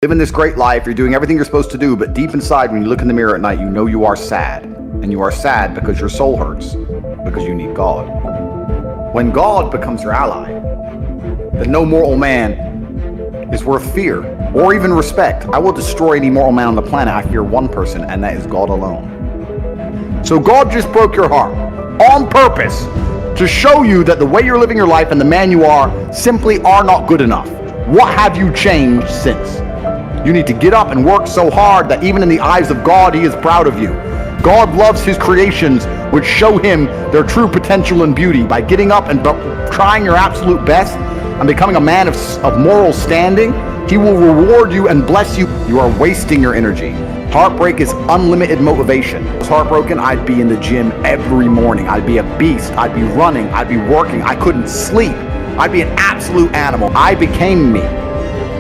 Living this great life, you're doing everything you're supposed to do, but deep inside, when you look in the mirror at night, you know you are sad. And you are sad because your soul hurts, because you need God. When God becomes your ally, then no mortal man is worth fear or even respect. I will destroy any mortal man on the planet. I fear one person, and that is God alone. So God just broke your heart on purpose to show you that the way you're living your life and the man you are simply are not good enough. What have you changed since? You need to get up and work so hard that even in the eyes of God, he is proud of you. God loves his creations, which show him their true potential and beauty. By getting up and trying your absolute best and becoming a man of moral standing, he will reward you and bless you. You are wasting your energy. Heartbreak is unlimited motivation. If I was heartbroken, I'd be in the gym every morning. I'd be a beast. I'd be running. I'd be working. I couldn't sleep. I'd be an absolute animal. I became me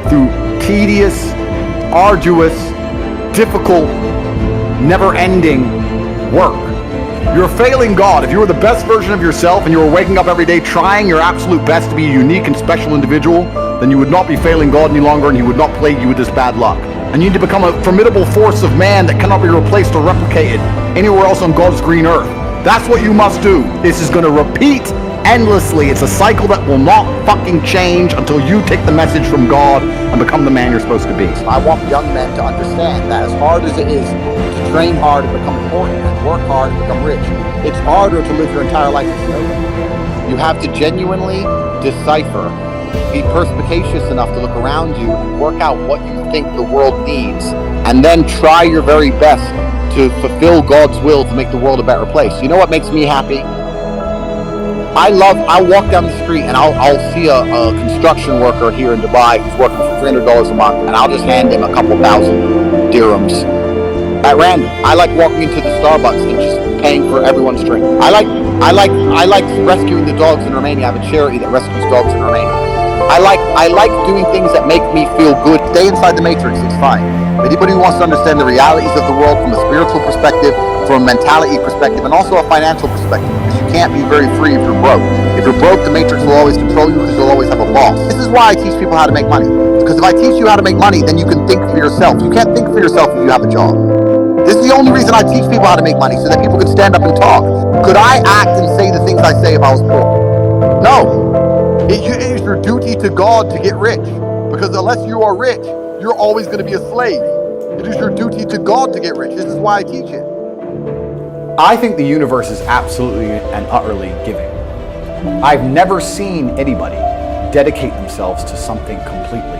through tedious, arduous, difficult, never-ending work. You're failing God. If you were the best version of yourself and you were waking up every day trying your absolute best to be a unique and special individual, then you would not be failing God any longer, and he would not plague you with this bad luck. And you need to become a formidable force of man that cannot be replaced or replicated anywhere else on God's green earth. That's what you must do. This is going to repeat endlessly. It's a cycle that will not fucking change until you take the message from God and become the man you're supposed to be. I want young men to understand that as hard as it is to train hard and become important and work hard and become rich, it's harder to live your entire life as failure. You have to genuinely decipher, be perspicacious enough to look around you and work out what you think the world needs, and then try your very best to fulfill God's will to make the world a better place. You know what makes me happy? I'll walk down the street and I'll see a construction worker here in Dubai who's working for $300 a month, and I'll just hand him a couple thousand dirhams at random. I like walking into the Starbucks and just paying for everyone's drink. I like rescuing the dogs in Romania. I have a charity that rescues dogs in Romania. I like doing things that make me feel good. Stay inside the matrix, it's fine. Anybody who wants to understand the realities of the world from a spiritual perspective, from a mentality perspective, and also a financial perspective, because you can't be very free if you're broke. If you're broke, the matrix will always control you because you'll always have a boss. This is why I teach people how to make money. Because if I teach you how to make money, then you can think for yourself. You can't think for yourself if you have a job. This is the only reason I teach people how to make money, so that people can stand up and talk. Could I act and say the things I say if I was poor? No. It is your duty to God to get rich. Because unless you are rich, you're always going to be a slave. It is your duty to God to get rich. This is why I teach it. I think the universe is absolutely and utterly giving. I've never seen anybody dedicate themselves to something completely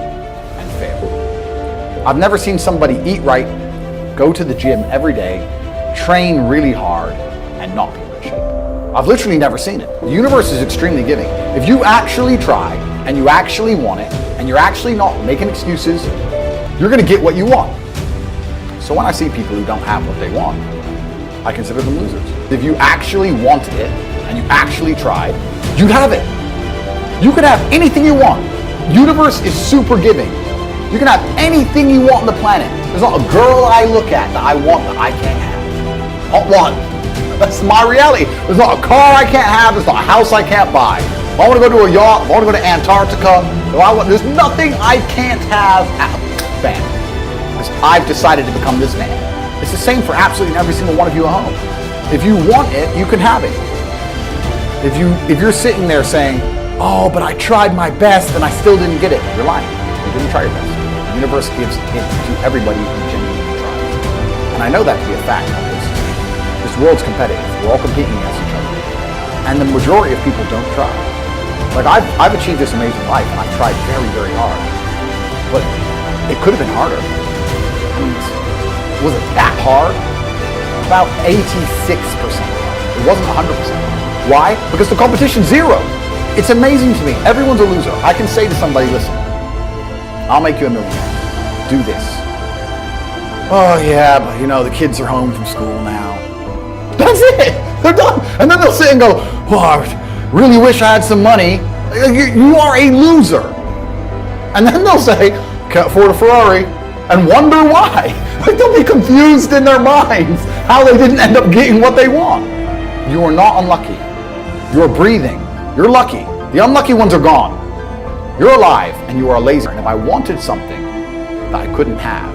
and fail. I've never seen somebody eat right, go to the gym every day, train really hard, and not be in good shape. I've literally never seen it. The universe is extremely giving. If you actually try, and you actually want it, and you're actually not making excuses, you're going to get what you want. So when I see people who don't have what they want, I consider them losers. If you actually wanted it, and you actually tried, you'd have it. You could have anything you want. Universe is super giving. You can have anything you want on the planet. There's not a girl I look at that I want that I can't have. Not one. That's my reality. There's not a car I can't have. There's not a house I can't buy. If I want to go to a yacht, if I want to go to Antarctica, there's nothing I can't have. Bam. Because I've decided to become this man. It's the same for absolutely every single one of you at home. If you want it, you can have it. If you're sitting there saying, oh, but I tried my best and I still didn't get it, you're lying. You didn't try your best. The universe gives it to everybody who genuinely tries. And I know that to be a fact because this world's competitive. We're all competing against each other. And the majority of people don't try. Like I've achieved this amazing life and I've tried very, very hard. But it could have been harder. I mean, was it that hard? About 86% hard. It wasn't 100%. Why? Because the competition's zero. It's amazing to me. Everyone's a loser. I can say to somebody, listen, I'll make you a millionaire. Do this. Oh yeah, but the kids are home from school now. That's it. They're done. And then they'll sit and go, oh, I really wish I had some money. You are a loser. And then they'll say, can't afford a Ferrari, and wonder why. Like they'll be confused in their minds how they didn't end up getting what they want. You are not unlucky. You're breathing. You're lucky. The unlucky ones are gone. You're alive and you are lazy. And if I wanted something, that I couldn't have,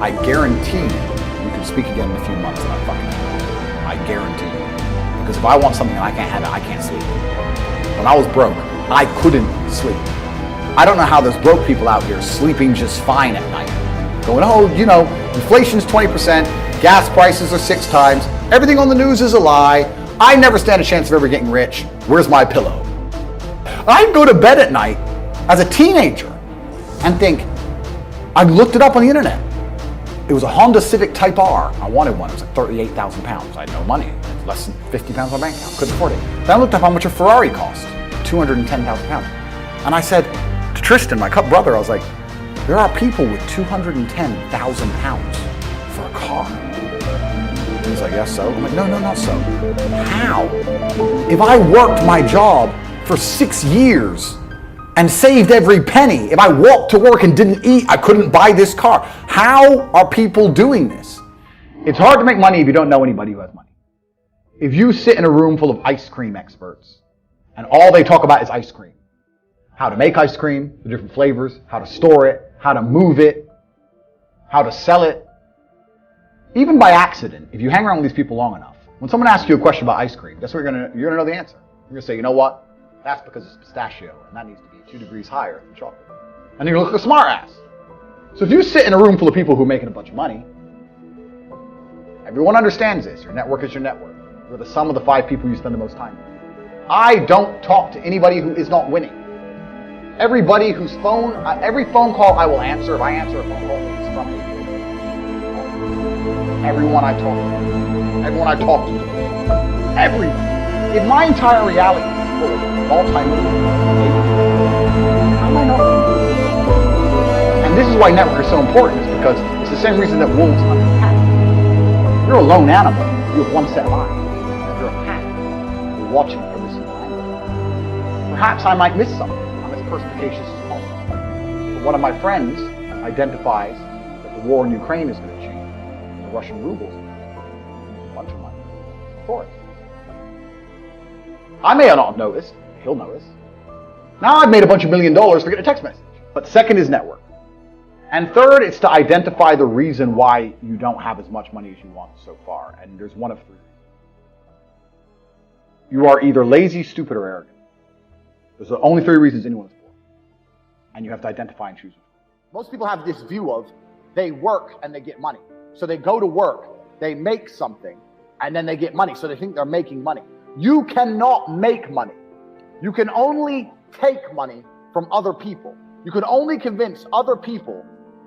I guarantee you can speak again in a few months and I fucking have it. I guarantee you. Because if I want something and I can't have it, I can't sleep. When I was broke, I couldn't sleep. I don't know how there's broke people out here sleeping just fine at night. Going, oh, you know, inflation's 20%, gas prices are 6 times, everything on the news is a lie, I never stand a chance of ever getting rich, where's my pillow? I'd go to bed at night as a teenager and think, I looked it up on the internet. It was a Honda Civic Type R. I wanted one. It was like 38,000 pounds. I had no money. I had less than 50 pounds on my bank account. Couldn't afford it. Then I looked up how much a Ferrari cost. 210,000 pounds. And I said to Tristan, my brother, I was like, there are people with 210,000 pounds for a car. He's like, yes, so? I'm like, no, not so. How? If I worked my job for 6 years and saved every penny, if I walked to work and didn't eat, I couldn't buy this car. How are people doing this? It's hard to make money if you don't know anybody who has money. If you sit in a room full of ice cream experts and all they talk about is ice cream, how to make ice cream, the different flavors, how to store it, how to move it, how to sell it, even by accident, if you hang around with these people long enough, when someone asks you a question about ice cream, guess what you're gonna know the answer. You're gonna say, you know what? That's because it's pistachio, and that needs to be 2 degrees higher than chocolate. And you're gonna look like a smart ass. So if you sit in a room full of people who are making a bunch of money, everyone understands this. Your network is your network. You're the sum of the 5 people you spend the most time with. I don't talk to anybody who is not winning. Everybody whose phone, every phone call I will answer, if I answer a phone call, it's from me. Everyone I talk to, everyone. If my entire reality is full of multi-million, how am I not winning? And this is why network is so important, is because it's the same reason that wolves hunt cats. You're a lone animal, you have one set of eyes. If you're a cat, you're watching every single angle. Perhaps I might miss something. I'm as perspicacious as possible. But one of my friends identifies that the war in Ukraine is going to change. The Russian rubles, a bunch of money. Of course. I may not have noticed. He'll notice. Now I've made a bunch of $1 million for getting a text message. But second is network. And third, it's to identify the reason why you don't have as much money as you want so far. And there's one of 3. You are either lazy, stupid, or arrogant. Those are the only 3 reasons anyone is poor. And you have to identify and choose them. Most people have this view of they work and they get money. So they go to work, they make something, and then they get money. So they think they're making money. You cannot make money. You can only take money from other people. You can only convince other people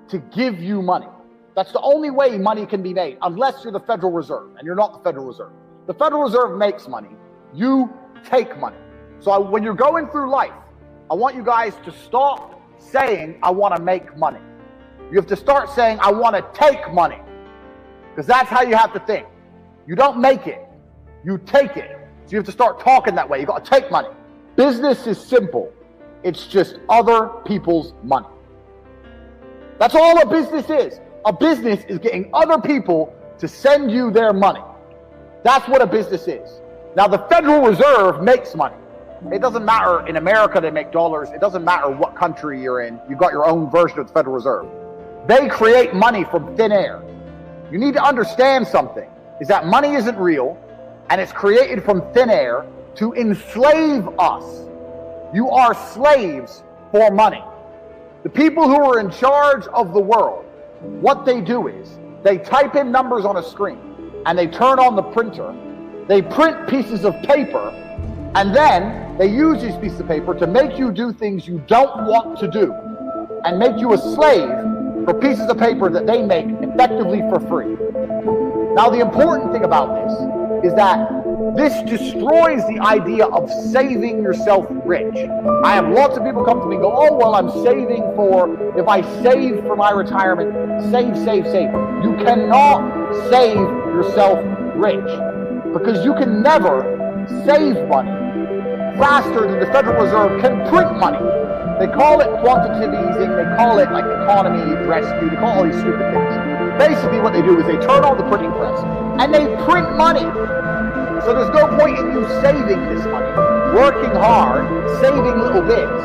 to give you money. That's the only way money can be made, unless you're the Federal Reserve, and you're not the Federal Reserve. The Federal Reserve makes money. You take money. So when you're going through life, I want you guys to stop saying, I want to make money. You have to start saying, I want to take money. Because that's how you have to think. You don't make it, you take it. So you have to start talking that way. You got to take money. Business is simple. It's just other people's money. That's all a business is. A business is getting other people to send you their money. That's what a business is. Now the Federal Reserve makes money. It doesn't matter, in America they make dollars. It doesn't matter what country you're in. You've got your own version of the Federal Reserve. They create money from thin air. You need to understand something, is that money isn't real, and it's created from thin air to enslave us. You are slaves for money. The people who are in charge of the world, what they do is, they type in numbers on a screen, and they turn on the printer, they print pieces of paper, and then they use these pieces of paper to make you do things you don't want to do, and make you a slave for pieces of paper that they make effectively for free. Now the important thing about this is that this destroys the idea of saving yourself rich. I have lots of people come to me and go, oh, well, I'm saving for, if I save for my retirement, save. You cannot save yourself rich because you can never save money faster than the Federal Reserve can print money. They call it quantitative easing, they call it like economy rescue, they call all these stupid things. Basically what they do is they turn on the printing press and they print money. So there's no point in you saving this money, working hard, saving little bits.